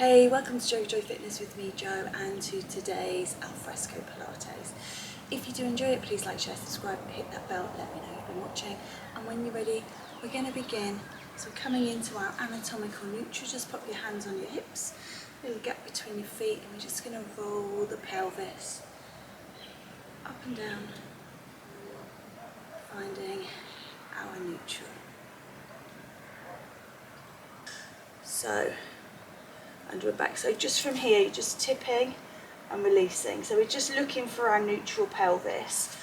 Hey, welcome to JoeGa Fitness with me, Joe, and to today's Alfresco Pilates. If you do enjoy it, please like, share, subscribe, hit that bell, let me know you've been watching. And when you're ready, we're going to begin. So we're coming into our anatomical neutral. Just pop your hands on your hips, little gap between your feet, and we're just going to roll the pelvis up and down, finding our neutral. So, under our back. So just from here, you're just tipping and releasing. So we're just looking for our neutral pelvis.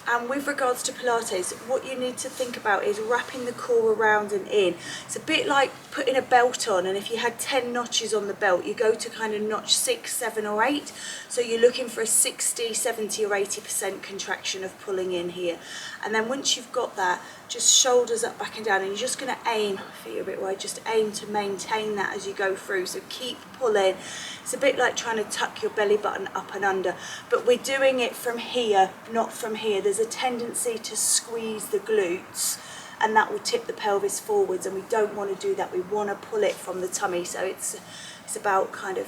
And with regards to Pilates, what you need to think about is wrapping the core around and in. It's a bit like putting a belt on, and if you had 10 notches on the belt, you go to kind of notch 6, 7 or 8. So you're looking for a 60, 70 or 80% contraction of pulling in here. And then once you've got that, just shoulders up, back and down, and you're just going to aim, feet are a bit wide, just aim to maintain that as you go through. So keep pulling. It's a bit like trying to tuck your belly button up and under, but we're doing it from here, not from here. There's a tendency to squeeze the glutes, and that will tip the pelvis forwards, and we don't want to do that. We want to pull it from the tummy. So it's about kind of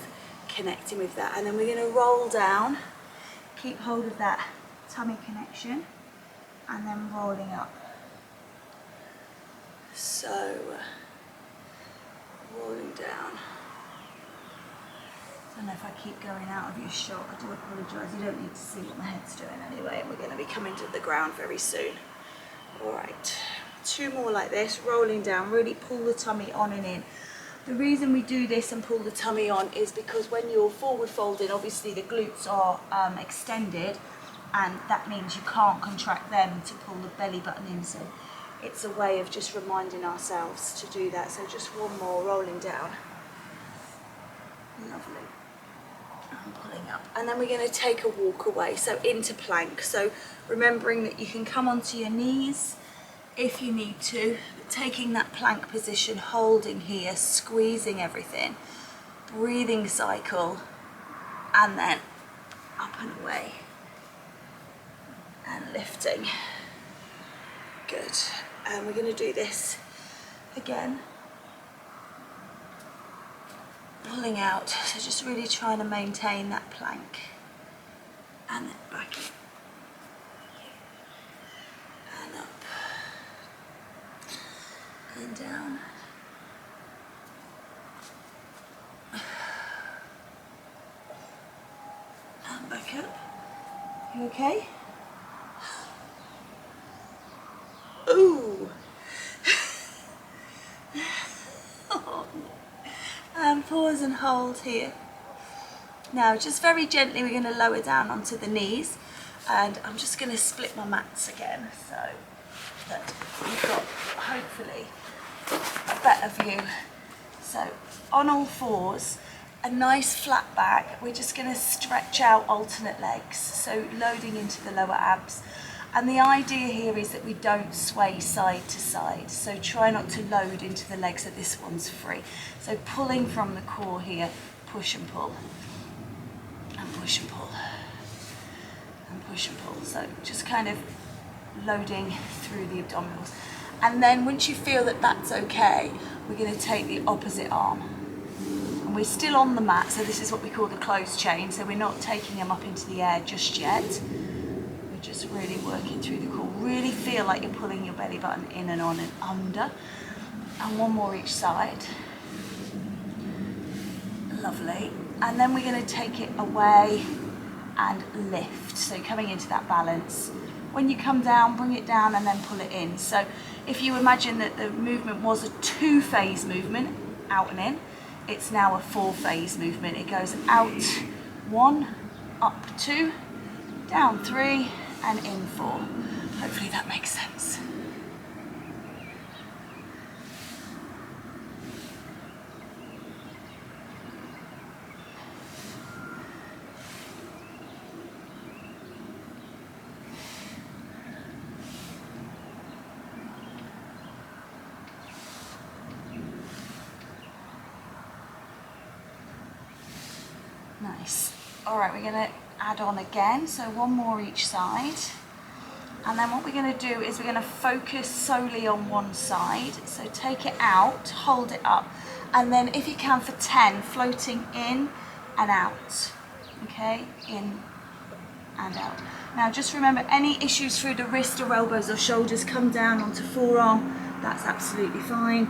connecting with that, and then we're going to roll down, keep hold of that tummy connection, and then rolling up. So rolling down. I don't know if I keep going out of your shot, I do apologise, you don't need to see what my head's doing anyway, and we're going to be coming to the ground very soon. Alright, 2 more like this, rolling down, really pull the tummy on and in. The reason we do this and pull the tummy on is because when you're forward folding, obviously the glutes are extended, and that means you can't contract them to pull the belly button in, so it's a way of just reminding ourselves to do that. So just 1 more, rolling down. Lovely. And pulling up. And then we're going to take a walk away, so into plank. So remembering that you can come onto your knees if you need to, but taking that plank position, holding here, squeezing everything, breathing cycle, and then up and away. And lifting. Good. And we're going to do this again. Pulling out, so just really trying to maintain that plank. And then back in. And up. And down. And back up. You okay? Ooh. And pause and hold here. Now just very gently we're going to lower down onto the knees, and I'm just going to split my mats again so that we've got hopefully a better view. So on all fours, a nice flat back, we're just going to stretch out alternate legs, so loading into the lower abs. And the idea here is that we don't sway side to side, so try not to load into the legs, so this one's free. So pulling from the core here, push and pull, and push and pull, and push and pull. So just kind of loading through the abdominals. And then once you feel that that's okay, we're going to take the opposite arm. And we're still on the mat, so this is what we call the closed chain, so we're not taking them up into the air just yet. Just really working through the core. Really feel like you're pulling your belly button in and on and under. And 1 more each side. Lovely. And then we're going to take it away and lift. So coming into that balance. When you come down, bring it down and then pull it in. So if you imagine that the movement was a 2-phase movement, out and in, it's now a 4-phase movement. It goes out 1, up 2, down 3, and in 4. Hopefully that makes sense. Nice. All right, we're going to add on again, so 1 more each side, and then what we're going to do is we're going to focus solely on one side. So take it out, hold it up, And then if you can for 10, floating in and out, okay, in and out. Now just remember, any issues through the wrist or elbows or shoulders, come down onto forearm, that's absolutely fine.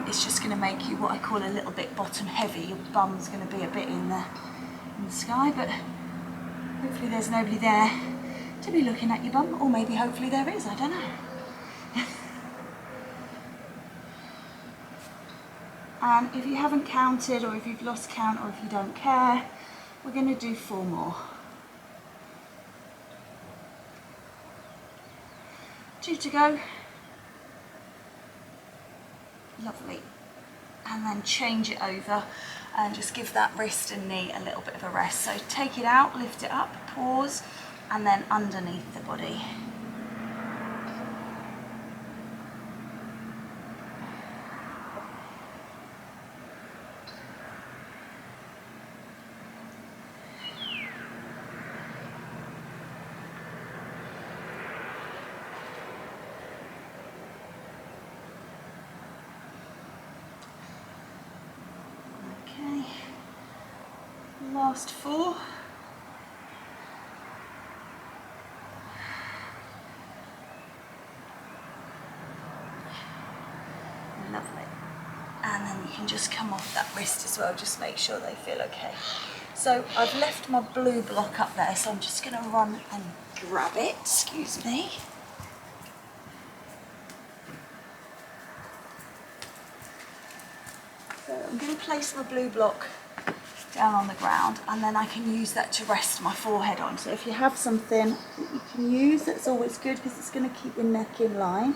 It's just going to make you what I call a little bit bottom heavy. Your bum's going to be a bit in the sky, but hopefully there's nobody there to be looking at your bum, or maybe hopefully there is, I don't know. And if you haven't counted, or if you've lost count, or if you don't care, we're going to do 4 more. 2 to go. Lovely. And then change it over and just give that wrist and knee a little bit of a rest. So take it out, lift it up, pause, and then underneath the body. Last 4. Lovely. And then you can just come off that wrist as well, just make sure they feel okay. So I've left my blue block up there, so I'm just going to run and grab it, excuse me. So I'm going to place my blue block down on the ground, and then I can use that to rest my forehead on. So if you have something that you can use, that's always good, because it's going to keep your neck in line.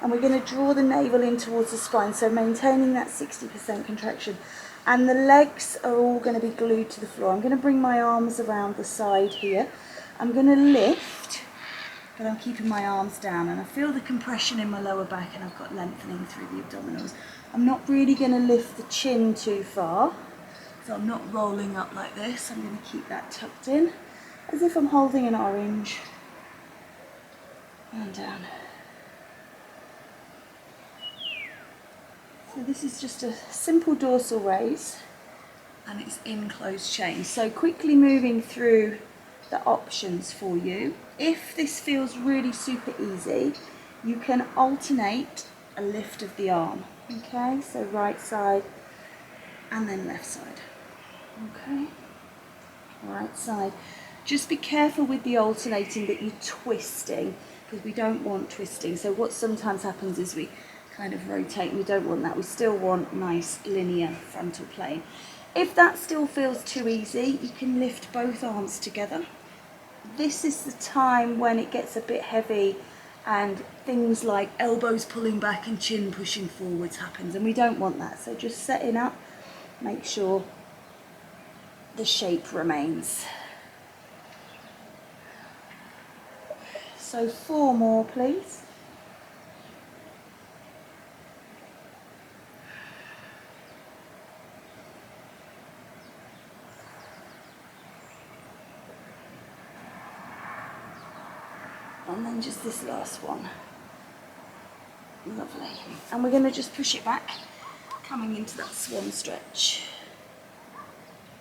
And we're going to draw the navel in towards the spine, so maintaining that 60% contraction. And the legs are all going to be glued to the floor. I'm going to bring my arms around the side here. I'm going to lift, but I'm keeping my arms down, and I feel the compression in my lower back, and I've got lengthening through the abdominals. I'm not really going to lift the chin too far. So I'm not rolling up like this. I'm going to keep that tucked in, as if I'm holding an orange. And down. So this is just a simple dorsal raise, and it's in closed chain. So quickly moving through the options for you. If this feels really super easy, you can alternate a lift of the arm. Okay, so right side and then left side. Okay, right side. Just be careful with the alternating that you're twisting, because we don't want twisting. So what sometimes happens is we kind of rotate, and we don't want that. We still want nice linear frontal plane. If that still feels too easy, you can lift both arms together. This is the time when it gets a bit heavy and things like elbows pulling back and chin pushing forwards happens, and we don't want that. So just setting up, make sure the shape remains. So 4 more, please. And then just this last one. Lovely. And we're going to just push it back, coming into that swan stretch.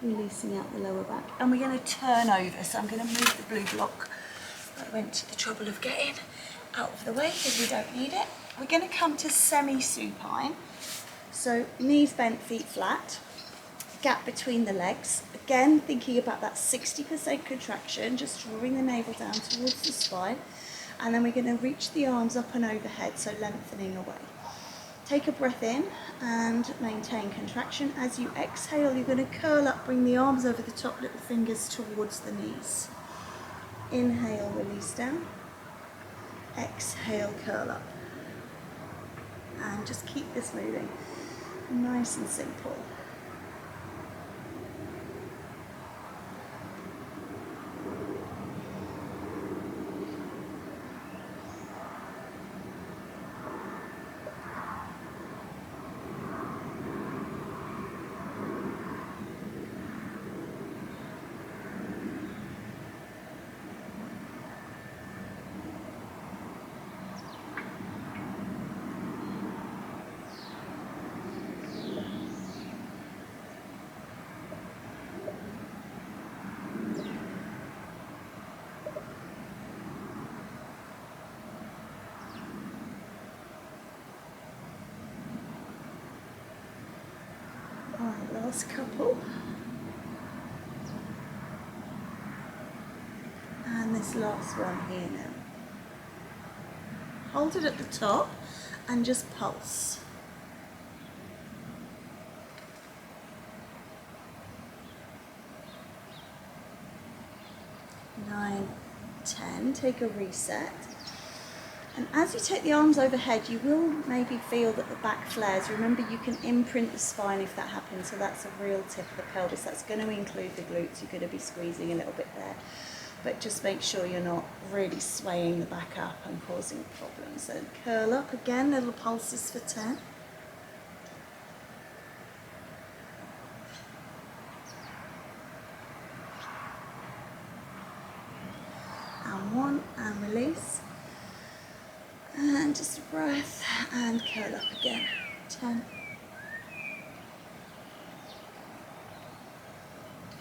Releasing out the lower back. And we're going to turn over. So I'm going to move the blue block that I went to the trouble of getting out of the way, because we don't need it. We're going to come to semi-supine. So knees bent, feet flat. Gap between the legs. Again, thinking about that 60% contraction, just drawing the navel down towards the spine. And then we're going to reach the arms up and overhead, so lengthening away. Take a breath in and maintain contraction. As you exhale, you're going to curl up, bring the arms over the top, little fingers towards the knees. Inhale, release down. Exhale, curl up. And just keep this moving. Nice and simple. Last couple. And this last one here now. Hold it at the top and just pulse. 9, 10, take a reset. And as you take the arms overhead, you will maybe feel that the back flares. Remember, you can imprint the spine if that happens, so that's a real tip of the pelvis. That's going to include the glutes. You're going to be squeezing a little bit there. But just make sure you're not really swaying the back up and causing problems. So curl up again, little pulses for 10. And 1, and release. And just a breath, and curl up again. 10.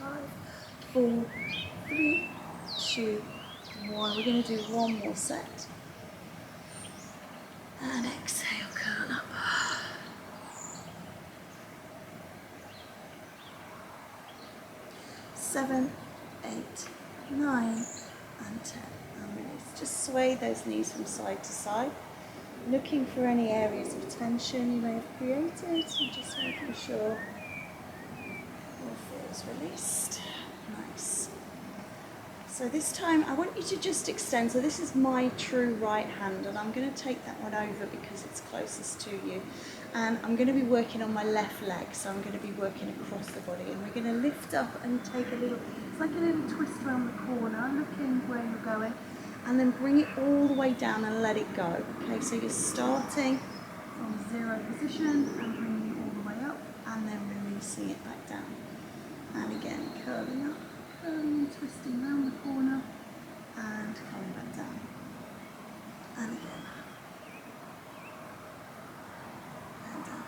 5, 4, 3, 2, 1. We're going to do one more set. And exhale, curl up. 7, 8, 9, and 10. And release. Just sway those knees from side to side, looking for any areas of tension you may have created, and just making sure all feels released. Nice. So this time I want you to just extend. So this is my true right hand, and I'm going to take that one over because it's closest to you. And I'm going to be working on my left leg, so I'm going to be working across the body. And we're going to lift up and take a little, it's like a little twist around the corner, looking where you're going. And then bring it all the way down and let it go. Okay, so you're starting from 0 position and bringing it all the way up, and then releasing it back down. And again, curling up, curling and twisting around the corner, and coming back down. And again. And down.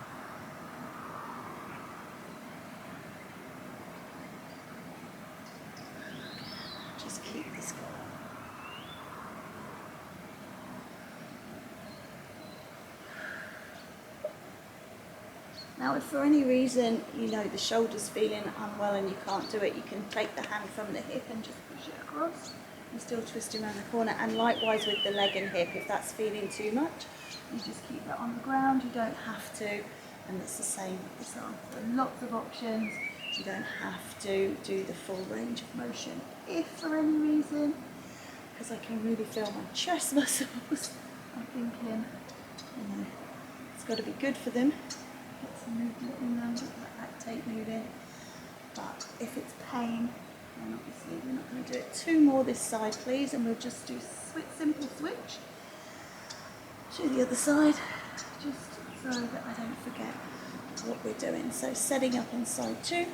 Just keep this going. Now, if for any reason, you know, the shoulder's feeling unwell and you can't do it, you can take the hand from the hip and just push it across. You're still twisting around the corner. And likewise with the leg and hip, if that's feeling too much, you just keep that on the ground. You don't have to. And it's the same with this arm. So lots of options. You don't have to do the full range of motion. If for any reason, because I can really feel my chest muscles, I'm thinking, you know, it's got to be good for them. Get some movement in them, get that lactate moving. But if it's pain, then obviously we're not going to do it. 2 more this side, please, and we'll just do simple switch to the other side, just so that I don't forget what we're doing. So setting up on side 2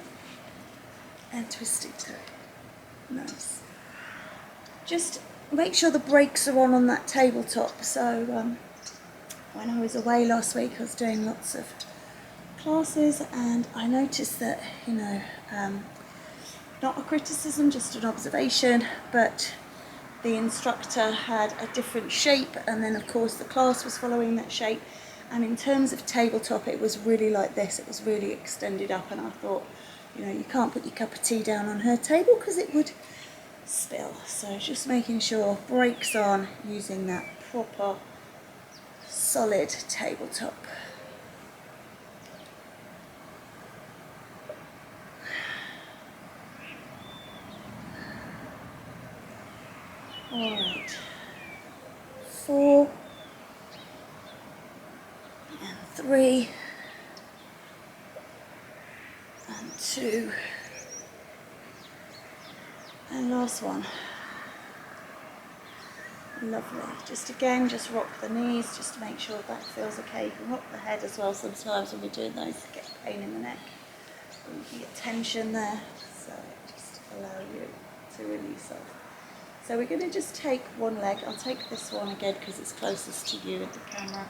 and twisting through. Nice. Just make sure the brakes are on that tabletop. So when I was away last week, I was doing lots of classes, and I noticed that, you know, not a criticism, just an observation, but the instructor had a different shape, and then of course the class was following that shape, and in terms of tabletop it was really like this. It was really extended up, and I thought, you know, you can't put your cup of tea down on her table because it would spill. So just making sure brakes on, using that proper solid tabletop. Alright, 4 and 3 and 2 and last one. Lovely. Just again, just rock the knees just to make sure that feels okay. You can rock the head as well sometimes when we're doing those, to get pain in the neck. Or you can get tension there, so just allow you to release off. So we're going to just take one leg. I'll take this one again because it's closest to you with the camera.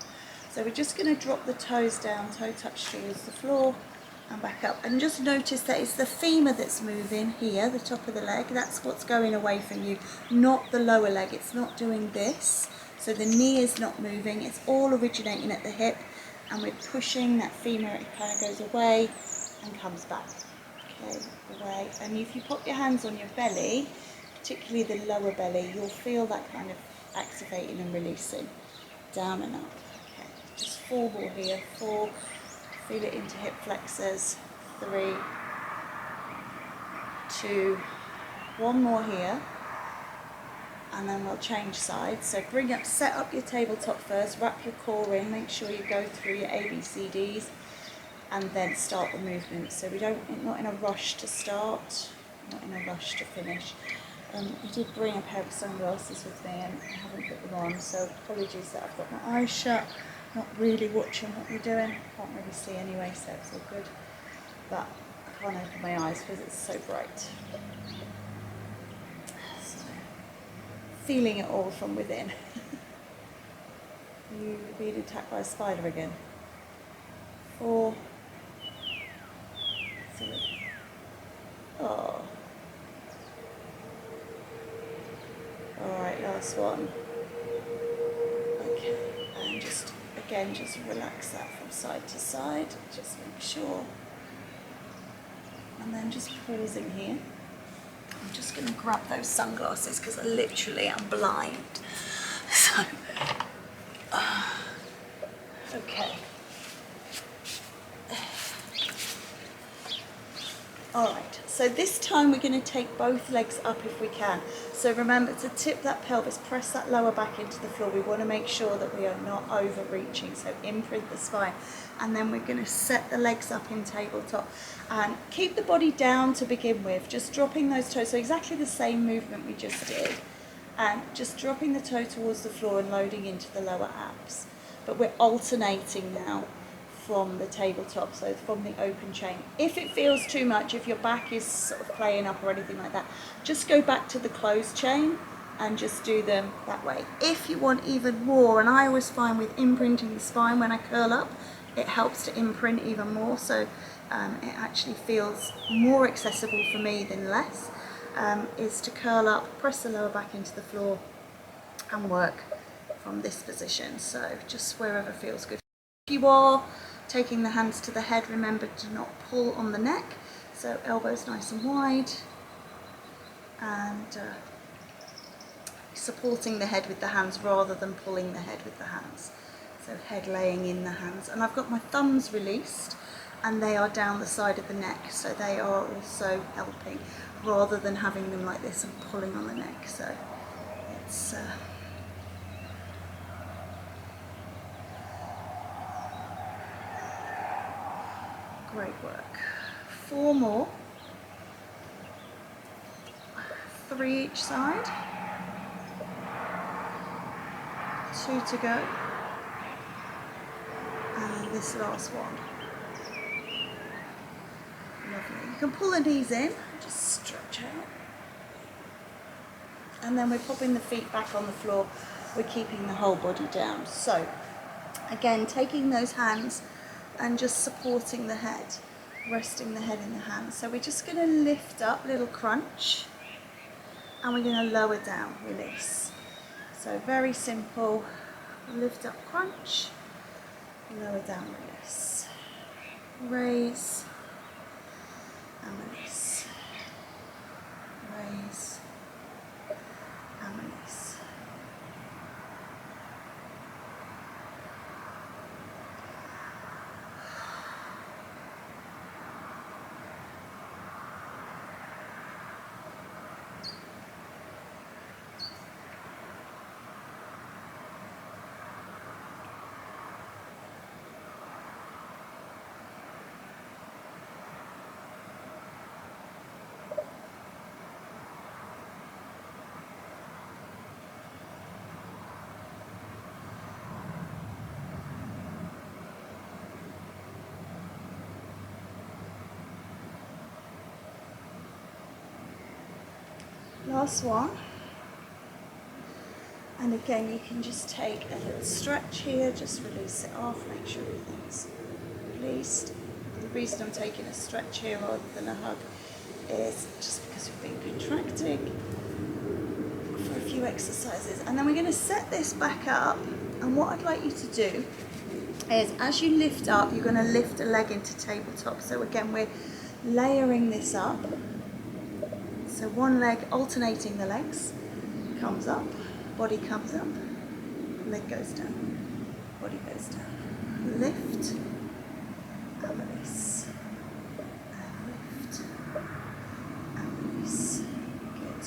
So we're just going to drop the toes down, toe touch towards the floor and back up. And just notice that it's the femur that's moving here, the top of the leg. That's what's going away from you, not the lower leg. It's not doing this. So the knee is not moving. It's all originating at the hip, and we're pushing that femur. It kind of goes away and comes back. Okay, away. And if you put your hands on your belly, particularly the lower belly, you'll feel that kind of activating and releasing. Down and up. Okay, just 4 more here. 4, feel it into hip flexors. 3, 2, 1 more here. And then we'll change sides. So set up your tabletop first, wrap your core in, make sure you go through your ABCDs, and then start the movement. So not in a rush to start, not in a rush to finish. I did bring a pair of sunglasses with me and I haven't put them on, so apologies that I've got my eyes shut, not really watching what we're doing. Can't really see anyway, so it's all good. But I can't open my eyes because it's so bright. So, feeling it all from within. You being attacked by a spider again. 4, 3. Oh. Alright, last one. Okay, and just relax that from side to side, just make sure. And then just pausing here. I'm just going to grab those sunglasses because I'm blind. So, okay. Alright, so this time we're going to take both legs up if we can. So remember to tip that pelvis, press that lower back into the floor. We want to make sure that we are not overreaching, so imprint the spine. And then we're going to set the legs up in tabletop. And keep the body down to begin with, just dropping those toes. So exactly the same movement we just did. And just dropping the toe towards the floor and loading into the lower abs. But we're alternating now from the tabletop, so from the open chain. If it feels too much, if your back is sort of playing up or anything like that, just go back to the closed chain and just do them that way. If you want even more, and I always find with imprinting the spine when I curl up, it helps to imprint even more, so it actually feels more accessible for me than less, is to curl up, press the lower back into the floor and work from this position, so just wherever feels good. If you are taking the hands to the head, remember to not pull on the neck, so elbows nice and wide, and supporting the head with the hands rather than pulling the head with the hands. So head laying in the hands, and I've got my thumbs released and they are down the side of the neck, so they are also helping rather than having them like this and pulling on the neck. So it's great work. 4 more, 3 each side, 2 to go, and this last one. Lovely. You can pull the knees in, just stretch out, and then we're popping the feet back on the floor. We're keeping the whole body down. So again, taking those hands and just supporting the head, resting the head in the hands. So we're just going to lift up, little crunch, and we're going to lower down, release. So very simple, lift up, crunch, lower down, release, raise and release, raise and release. Last one, and again you can just take a little stretch here, just release it off, make sure everything's released. The reason I'm taking a stretch here rather than a hug is just because we've been contracting for a few exercises. And then we're going to set this back up, and what I'd like you to do is as you lift up, you're going to lift a leg into tabletop. So again, we're layering this up. So one leg, alternating the legs, comes up, body comes up, leg goes down, body goes down. Lift and release, and lift and release. Good.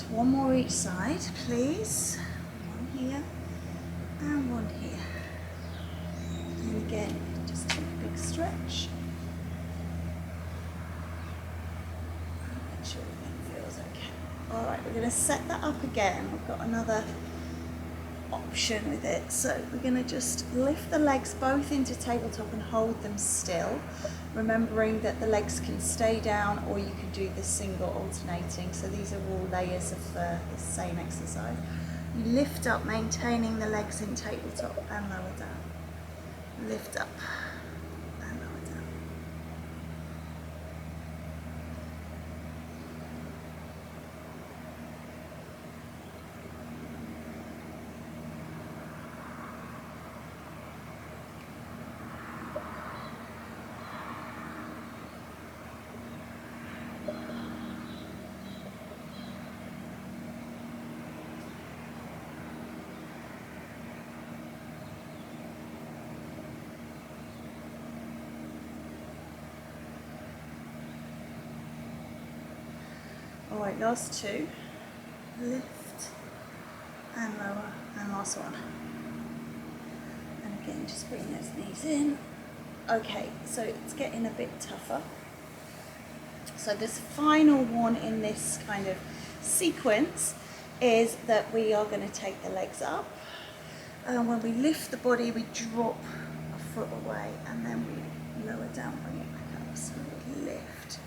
One more each side, please. One here and one here. And again, just take a big stretch. Make sure everything feels okay. All right, we're going to set that up again. We've got another option with it. So we're going to just lift the legs both into tabletop and hold them still, remembering that the legs can stay down or you can do the single alternating. So these are all layers of the same exercise. You lift up, maintaining the legs in tabletop and lower down. Lift up and lower down. All right, last two. Lift and lower, and last one. And again, just bring those knees in. Okay, so it's getting a bit tougher. So this final one in this kind of sequence is that we are going to take the legs up, and when we lift the body, we drop a foot away, and then we lower down, bring it back up. So we lift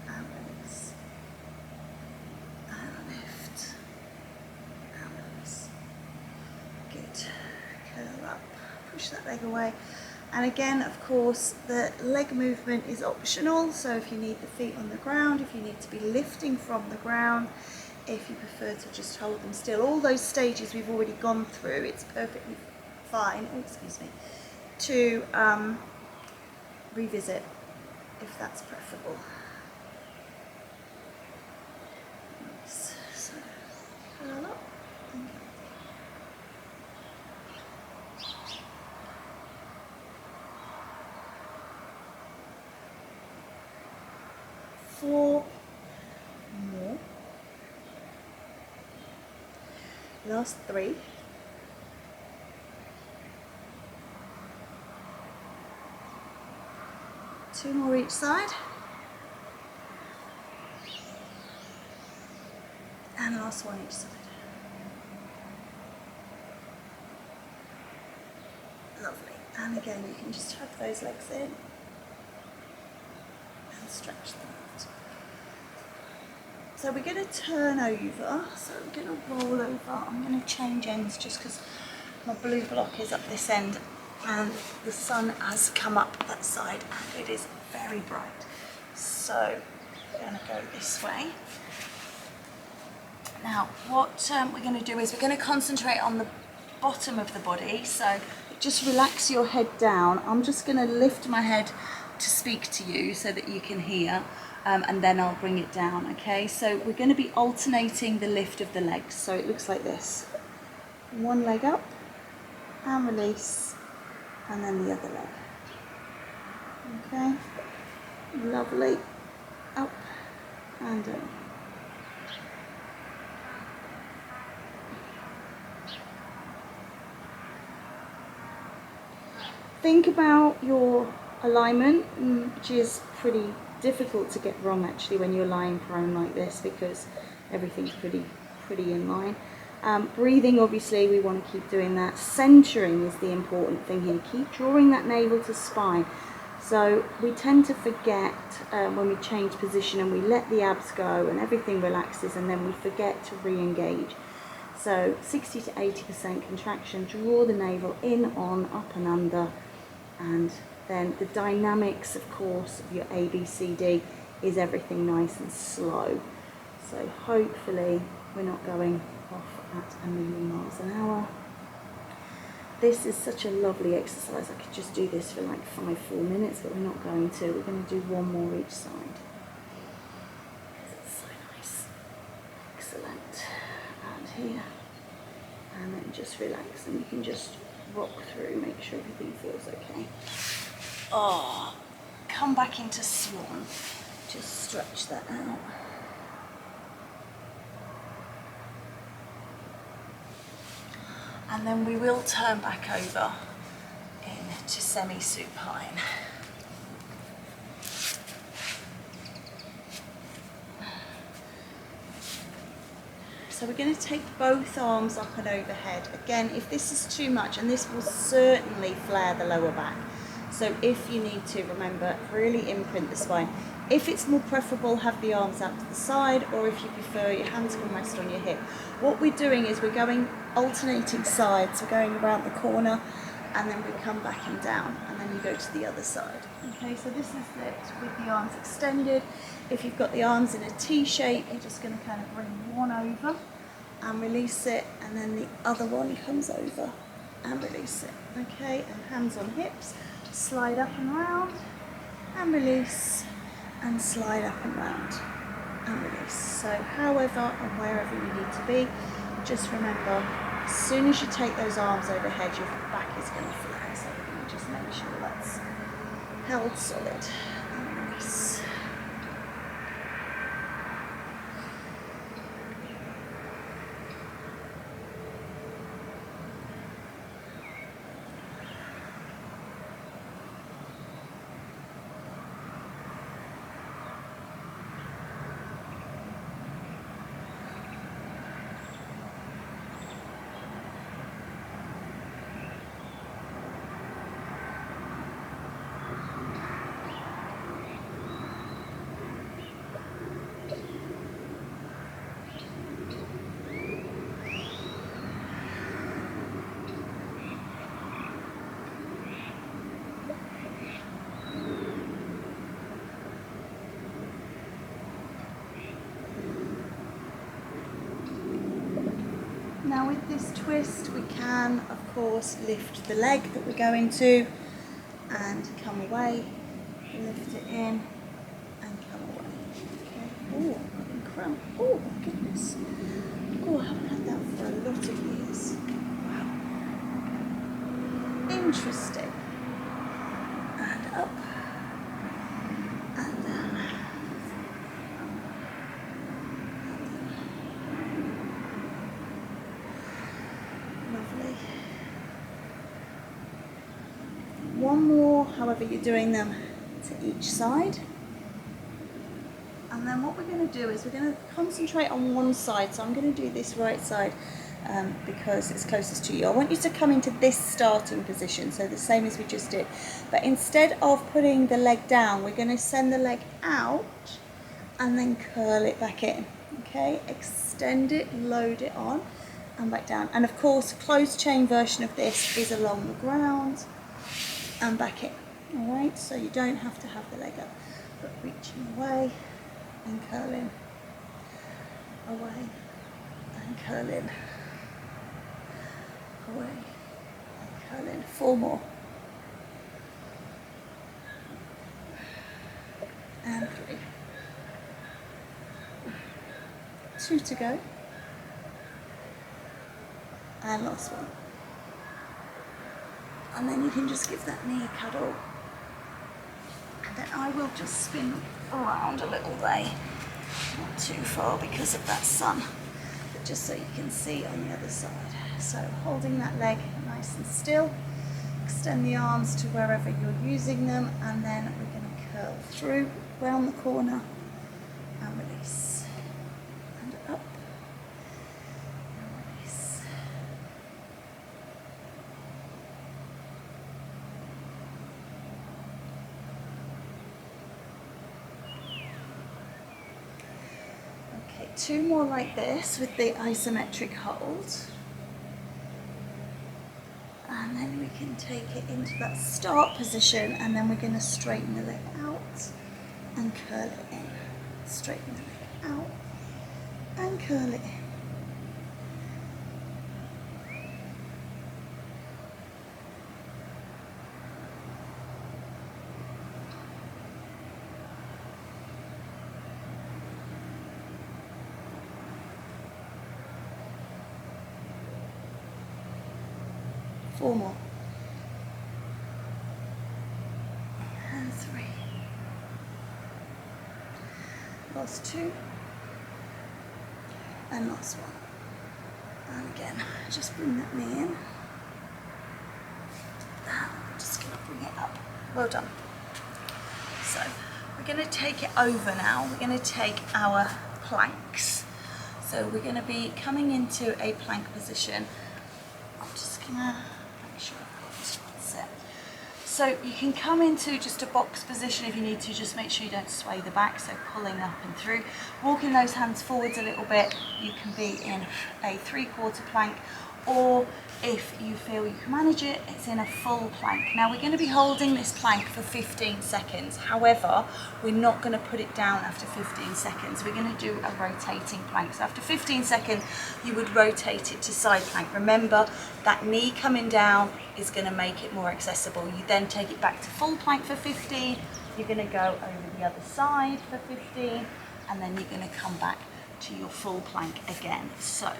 and release. Curl up, push that leg away, and again, of course, the leg movement is optional. So if you need the feet on the ground, if you need to be lifting from the ground, if you prefer to just hold them still, all those stages we've already gone through, it's perfectly fine, oh, excuse me, to revisit if that's preferable. Nice. So curl up and go. 4 more. Last 3. Two more each side. And last one each side. Lovely. And again, you can just hug those legs in and stretch them out. So we're going to turn over. So we're going to roll over. I'm going to change ends just because my blue block is up this end and the sun has come up that side and it is very bright. So we're going to go this way. Now what we're going to do is we're going to concentrate on the bottom of the body. So just relax your head down. I'm just going to lift my head to speak to you so that you can hear, and then I'll bring it down, okay? So we're going to be alternating the lift of the legs. So it looks like this. One leg up and release, and then the other leg. Okay, lovely. Up and down. Think about your alignment, which is pretty difficult to get wrong actually when you're lying prone like this, because everything's pretty in line. Breathing, obviously we want to keep doing that. Centering is the important thing here. Keep drawing that navel to spine. So we tend to forget when we change position and we let the abs go and everything relaxes, and then we forget to re-engage. So 60 to 80% contraction, draw the navel in, on, up and under, and then the dynamics, of course, of your ABCD is everything nice and slow. So hopefully we're not going off at 1,000,000 miles an hour. This is such a lovely exercise. I could just do this for like 5 full minutes, but we're not going to. We're going to do one more each side. It's so nice. Excellent. And here. And then just relax, and you can just rock through, make sure everything feels okay. Oh, come back into swan. Just stretch that out. And then we will turn back over into semi-supine. So we're going to take both arms up and overhead. Again, if this is too much, and this will certainly flare the lower back. So if you need to, remember, really imprint the spine. If it's more preferable, have the arms out to the side, or if you prefer, your hands can rest on your hip. What we're doing is we're going alternating sides. We're going around the corner, and then we come back and down, and then you go to the other side. Okay, so this is it with the arms extended. If you've got the arms in a T shape, you're just going to kind of bring one over and release it, and then the other one comes over and release it. Okay, and hands on hips, slide up and round, and release, and slide up and round, and release. So however and wherever you need to be, just remember, as soon as you take those arms overhead, your back is going to flare. So you just make sure that's held solid and nice. Now with this twist, we can, of course, lift the leg that we're going to and come away, lift it in and come away. Okay. Oh, I've been cramped. Oh, my goodness. Oh, I haven't had that for a lot of years. Wow. Interesting. And up and down. One more, however you're doing them, to each side. And then what we're going to do is we're going to concentrate on one side. So I'm going to do this right side because it's closest to you. I want you to come into this starting position, so the same as we just did. But instead of putting the leg down, we're going to send the leg out and then curl it back in. Okay, extend it, load it on and back down. And of course, closed chain version of this is along the ground and back in. All right, so you don't have to have the leg up, but reaching away and curling, away and curling, away and curling. 4 more. And 3. 2 to go. And last one. And then you can just give that knee a cuddle. And then I will just spin around a little way. Not too far because of that sun, but just so you can see on the other side. So holding that leg nice and still, extend the arms to wherever you're using them, and then we're going to curl through, round the corner, and release. And up, and release. Okay, 2 more like this with the isometric hold. And then we can take it into that start position, and then we're going to straighten the leg out and curl it in. Straighten the leg out and curl it in. Four more. And 3. Last 2. And last 1. And again, just bring that knee in. And I'm just going to bring it up. Well done. So we're going to take it over now. We're going to take our planks. So we're going to be coming into a plank position. I'm just going to make sure I've got this one set. So you can come into just a box position if you need to, just make sure you don't sway the back, so pulling up and through. Walking those hands forwards a little bit, you can be in a 3/4 plank, or if you feel you can manage it, it's in a full plank. Now we're going to be holding this plank for 15 seconds. However, we're not going to put it down after 15 seconds. We're going to do a rotating plank. So after 15 seconds, you would rotate it to side plank. Remember, that knee coming down is going to make it more accessible. You then take it back to full plank for 15. You're going to go over the other side for 15, and then you're going to come back to your full plank again. So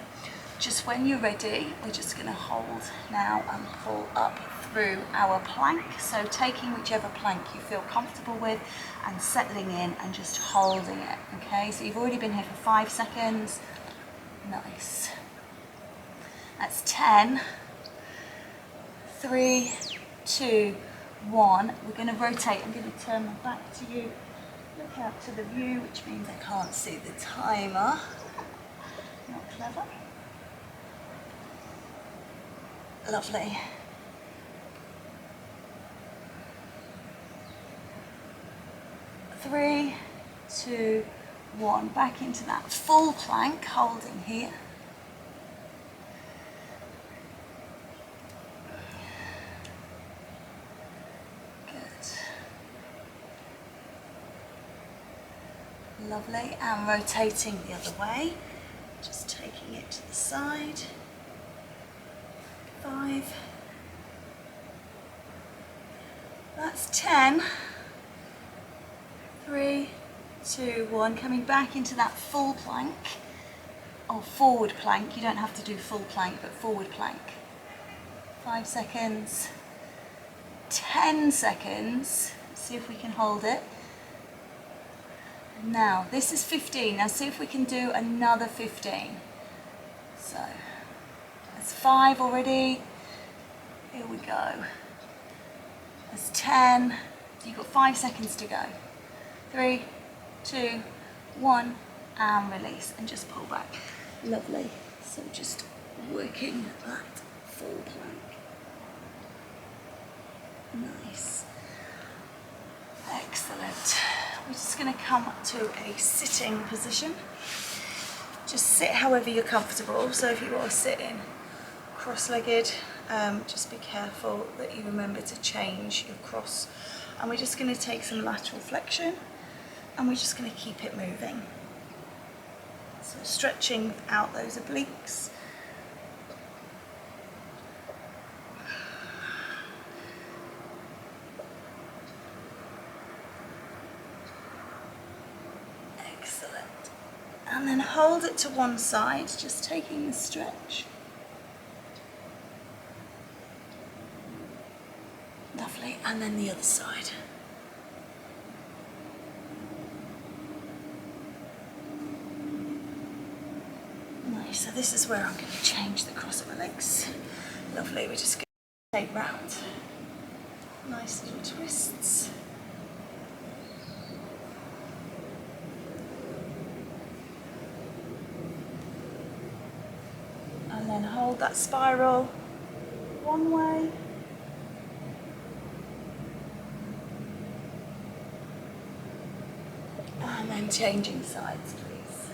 just when you're ready, we're just going to hold now and pull up through our plank. So taking whichever plank you feel comfortable with and settling in and just holding it. Okay, so you've already been here for 5 seconds. Nice. That's 10, 3, 2, 1. We're going to rotate. I'm going to turn my back to you. Look out to the view, which means I can't see the timer. Not clever. Lovely. Three, 2, 1. Back into that full plank, holding here. Good. Lovely. And rotating the other way. Just taking it to the side. 5. That's 10. 3, 2, 1. Coming back into that full plank, or forward plank. You don't have to do full plank, but forward plank. 5 seconds. 10 seconds. Let's see if we can hold it. Now, this is 15. Now see if we can do another 15. So, that's 5 already. Here we go. That's 10. You've got 5 seconds to go. 3, 2, 1, and release, and just pull back. Lovely. So just working that full plank. Nice. Excellent. We're just going to come to a sitting position. Just sit however you're comfortable. So if you are sitting cross-legged, just be careful that you remember to change your cross. And we're just going to take some lateral flexion, and we're just going to keep it moving. So stretching out those obliques. Excellent. And then hold it to one side, just taking the stretch. Lovely. And then the other side. Nice. So this is where I'm going to change the cross of my legs. Lovely. We're just going to take round. Nice little twists. And then hold that spiral one way. And then changing sides, please.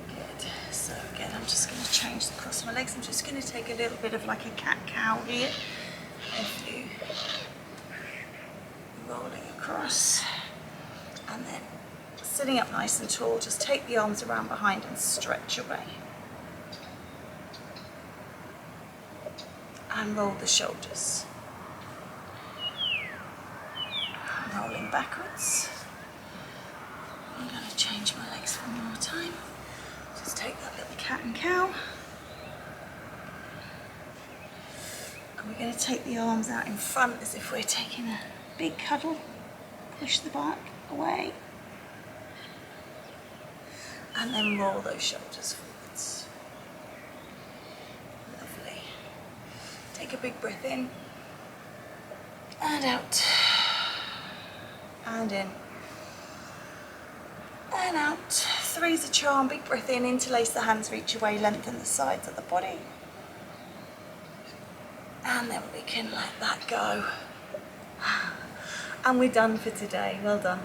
Good. So again, I'm just going to change the cross of my legs. I'm just going to take a little bit of like a cat-cow here. If you rolling across. And then sitting up nice and tall, just take the arms around behind and stretch away. And roll the shoulders. Rolling backwards. I'm going to change my legs one more time. Just take that little cat and cow. And we're going to take the arms out in front as if we're taking a big cuddle. Push the back away. And then roll those shoulders forwards. Lovely. Take a big breath in. And out. And in. And out. 3's a charm. Big breath in. Interlace the hands, reach away, lengthen the sides of the body. And then we can let that go. And we're done for today. Well done.